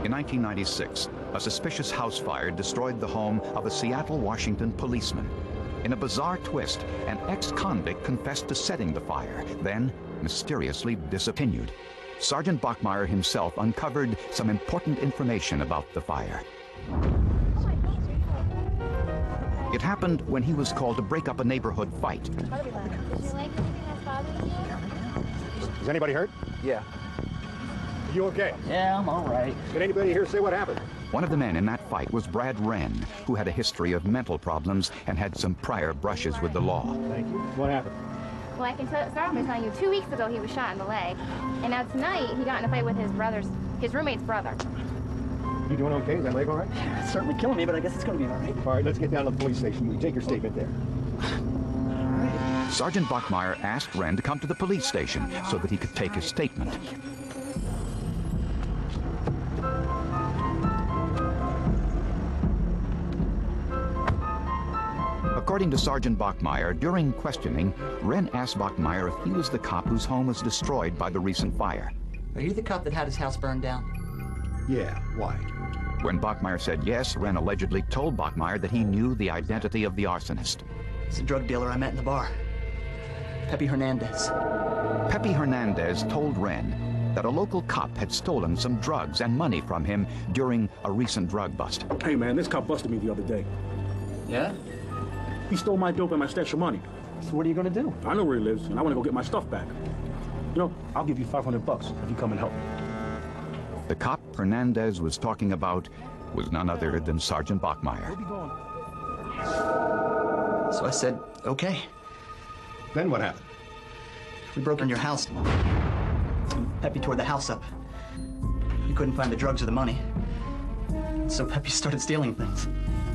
In 1996, a suspicious house fire destroyed the home of a Seattle, Washington policeman. In a bizarre twist, an ex-convict confessed to setting the fire, then mysteriously disappeared. Sergeant Bachmeier himself uncovered some important information about the fire. It happened when he was called to break up a neighborhood fight. Is anybody hurt? Yeah. Are you okay? Yeah, I'm all right. Did anybody here say what happened? One of the men in that fight was Brad Wren, who had a history of mental problems and had some prior brushes with the law. Thank you. What happened? Well, I can start off by telling you, 2 weeks ago he was shot in the leg, and now tonight he got in a fight with his roommate's brother. You doing okay? Is that leg all right? It's certainly killing me, but I guess it's going to be all right. All right, let's get down to the police station. We take your statement there. Sergeant Bachmeier asked Wren to come to the police station so that he could take his statement. According to Sergeant Bachmeier, during questioning, Wren asked Bachmeier if he was the cop whose home was destroyed by the recent fire. Are you the cop that had his house burned down? Yeah, why? When Bachmeier said yes, Wren allegedly told Bachmeier that he knew the identity of the arsonist. It's a drug dealer I met in the bar. Pepe Hernandez. Pepe Hernandez told Wren that a local cop had stolen some drugs and money from him during a recent drug bust. Hey man, this cop busted me the other day. Yeah? He stole my dope and my stash of money. So what are you going to do? I know where he lives, and I want to go get my stuff back. You know, I'll give you $500 if you come and help. The cop Hernandez was talking about was none other than Sergeant Bachmeier. Where be going? So I said, okay. Then what happened? We broke in your house. Pepe tore the house up. He couldn't find the drugs or the money. So Pepe started stealing things.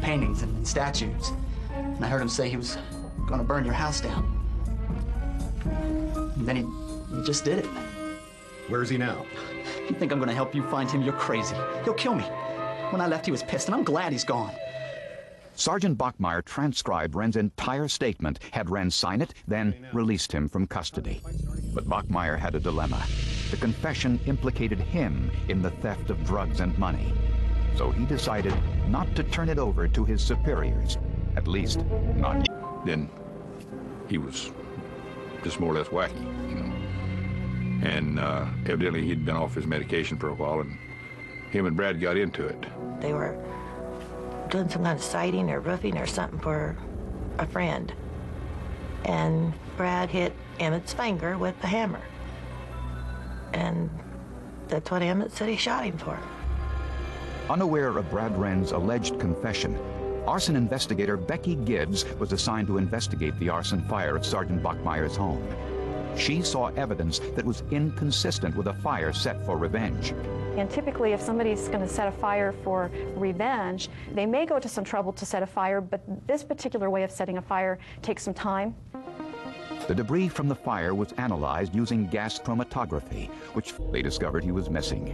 Paintings and statues. And I heard him say he was going to burn your house down. And then he just did it. Where is he now? You think I'm going to help you find him? You're crazy. He'll kill me. When I left, he was pissed, and I'm glad he's gone. Sergeant Bachmeier transcribed Wren's entire statement, had Wren sign it, then released him from custody. But Bachmeier had a dilemma. The confession implicated him in the theft of drugs and money. So he decided not to turn it over to his superiors. At least, not yet. Then he was just more or less wacky, you know. And evidently he'd been off his medication for a while, and him and Brad got into it. They were doing some kind of siding or roofing or something for a friend. And Brad hit Emmett's finger with the hammer. And that's what Emmett said he shot him for. Unaware of Brad Wren's alleged confession, arson investigator Becky Gibbs was assigned to investigate the arson fire at Sergeant Bachmeier's home. She saw evidence that was inconsistent with a fire set for revenge. And typically, if somebody's going to set a fire for revenge, they may go to some trouble to set a fire, but this particular way of setting a fire takes some time. The debris from the fire was analyzed using gas chromatography, which they discovered he was missing.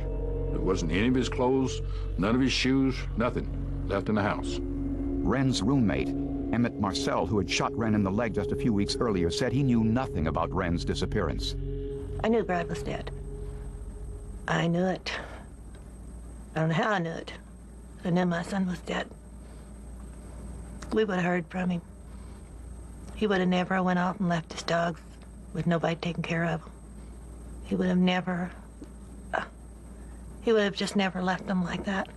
There wasn't any of his clothes, none of his shoes, nothing left in the house. Wren's roommate, Emmett Marcel, who had shot Wren in the leg just a few weeks earlier, said he knew nothing about Wren's disappearance. I knew Brad was dead. I knew it. I don't know how I knew it. I knew my son was dead. We would have heard from him. He would have never went off and left his dogs with nobody taking care of them. He would have never, he would have just never left them like that.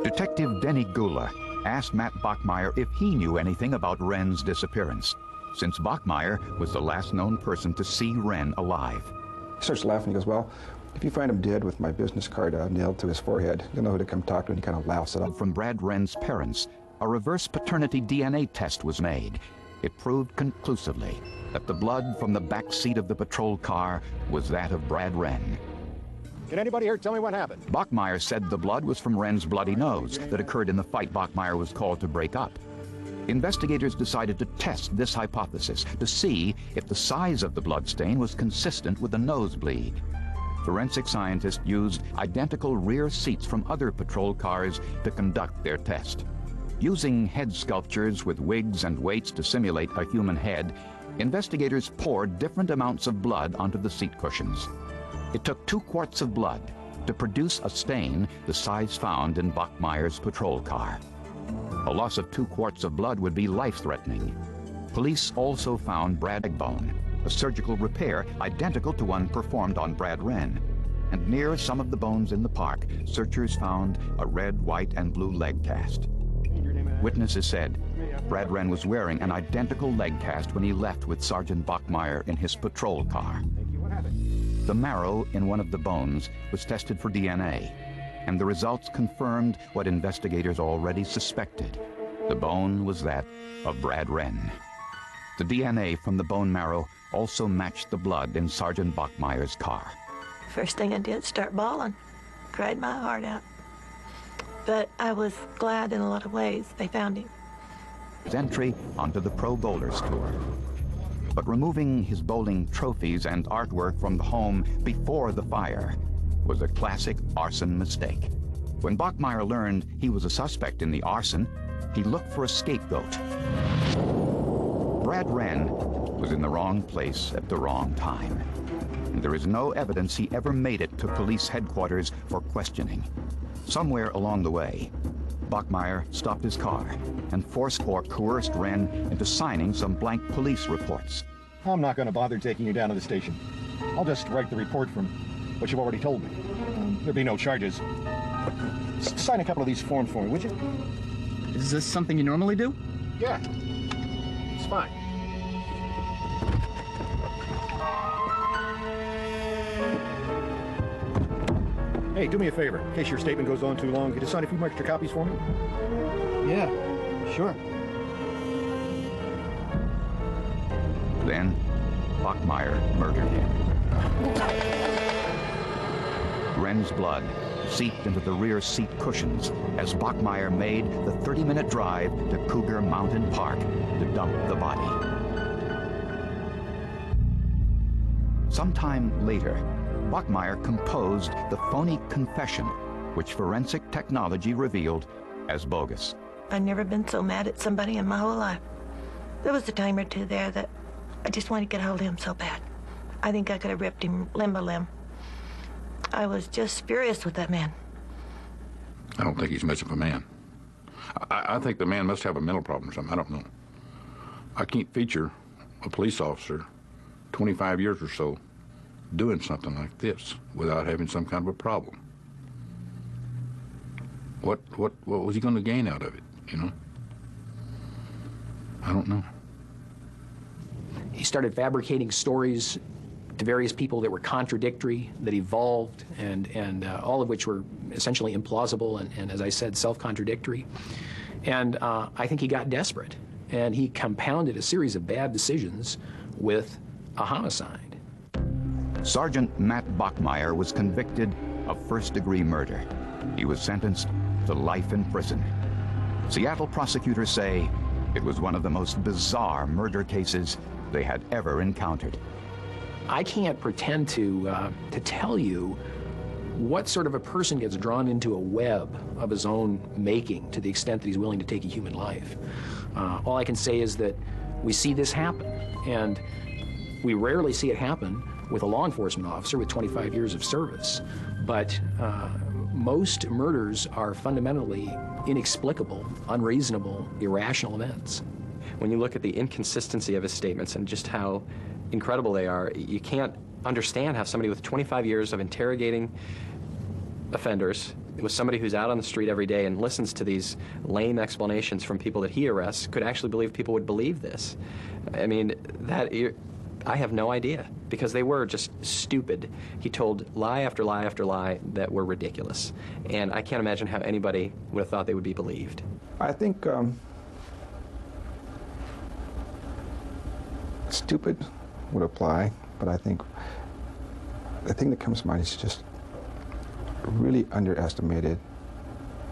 Detective Denny Gula asked Matt Bachmeier if he knew anything about Wren's disappearance, since Bachmeier was the last known person to see Wren alive. He starts laughing. He goes, well, if you find him dead with my business card nailed to his forehead, you'll know who to come talk to, and he kind of laughs it up. From Brad Wren's parents, a reverse paternity DNA test was made. It proved conclusively that the blood from the back seat of the patrol car was that of Brad Wren. Can anybody here tell me what happened? Bachmeier said the blood was from Wren's bloody nose that occurred in the fight Bachmeier was called to break up. Investigators decided to test this hypothesis to see if the size of the bloodstain was consistent with the nosebleed. Forensic scientists used identical rear seats from other patrol cars to conduct their test. Using head sculptures with wigs and weights to simulate a human head, investigators poured different amounts of blood onto the seat cushions. It took 2 quarts of blood, to produce a stain the size found in Bachmeyer's patrol car. A loss of 2 quarts of blood would be life-threatening. Police also found Brad Egbone, a surgical repair identical to one performed on Brad Wren. And near some of the bones in the park, searchers found a red, white, and blue leg cast. Witnesses said Brad Wren was wearing an identical leg cast when he left with Sergeant Bachmeyer in his patrol car. The marrow in one of the bones was tested for DNA, and the results confirmed what investigators already suspected. The bone was that of Brad Wren. The DNA from the bone marrow also matched the blood in Sergeant Bachmeyer's car. First thing I did, start bawling. Cried my heart out. But I was glad in a lot of ways they found him. His entry onto the Pro Bowlers Tour. But removing his bowling trophies and artwork from the home before the fire was a classic arson mistake. When Bachmeyer learned he was a suspect in the arson, he looked for a scapegoat. Brad Wren was in the wrong place at the wrong time. And there is no evidence he ever made it to police headquarters for questioning. Somewhere along the way, Bachmeyer stopped his car and forced or coerced Wren into signing some blank police reports. I'm not going to bother taking you down to the station. I'll just write the report from what you've already told me. There'll be no charges. Sign a couple of these forms for me, would you? Is this something you normally do? Yeah. It's fine. Hey, do me a favor. In case your statement goes on too long, could you sign a few extra copies for me? Yeah, sure. Then, Bachmeyer murdered him. Wren's blood seeped into the rear seat cushions as Bachmeyer made the 30-minute drive to Cougar Mountain Park to dump the body. Sometime later, Bachmeyer composed the phony confession, which forensic technology revealed as bogus. I've never been so mad at somebody in my whole life. There was a time or two there that I just wanted to get hold of him so bad. I think I could have ripped him limb by limb. I was just furious with that man. I don't think he's much of a man. I think the man must have a mental problem or something. I don't know. I can't feature a police officer 25 years or so doing something like this without having some kind of a problem. What was he going to gain out of it, you know? I don't know. He started fabricating stories to various people that were contradictory, that evolved, and all of which were essentially implausible and as I said, self-contradictory. And I think he got desperate, and he compounded a series of bad decisions with a homicide. Sergeant Matt Bachmeyer was convicted of first-degree murder. He was sentenced to life in prison. Seattle prosecutors say it was one of the most bizarre murder cases they had ever encountered. I can't pretend to tell you what sort of a person gets drawn into a web of his own making to the extent that he's willing to take a human life. All I can say is that we see this happen, and we rarely see it happen with a law enforcement officer with 25 years of service. But most murders are fundamentally inexplicable, unreasonable, irrational events. When you look at the inconsistency of his statements and just how incredible they are, you can't understand how somebody with 25 years of interrogating offenders, with somebody who's out on the street every day and listens to these lame explanations from people that he arrests, could actually believe people would believe this. I mean, I have no idea, because they were just stupid. He told lie after lie after lie that were ridiculous. And I can't imagine how anybody would have thought they would be believed. I think stupid would apply, but I think the thing that comes to mind is just really underestimated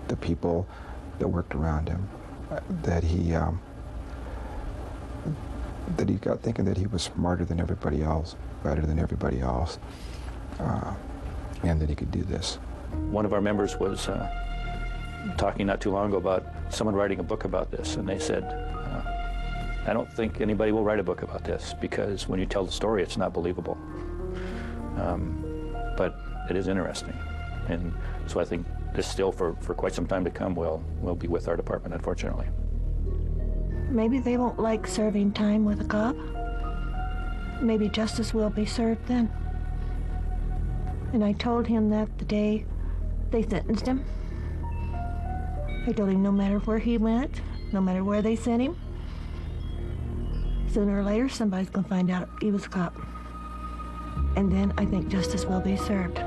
the people that worked around him, that he got thinking that he was smarter than everybody else, better than everybody else, and that he could do this. One of our members was talking not too long ago about someone writing a book about this, and they said, I don't think anybody will write a book about this, because when you tell the story, it's not believable. But it is interesting. And so I think this still, for quite some time to come, will be with our department, unfortunately. Maybe they won't like serving time with a cop. Maybe justice will be served then. And I told him that the day they sentenced him. I told him no matter where he went, no matter where they sent him, sooner or later somebody's gonna find out he was a cop. And then I think justice will be served.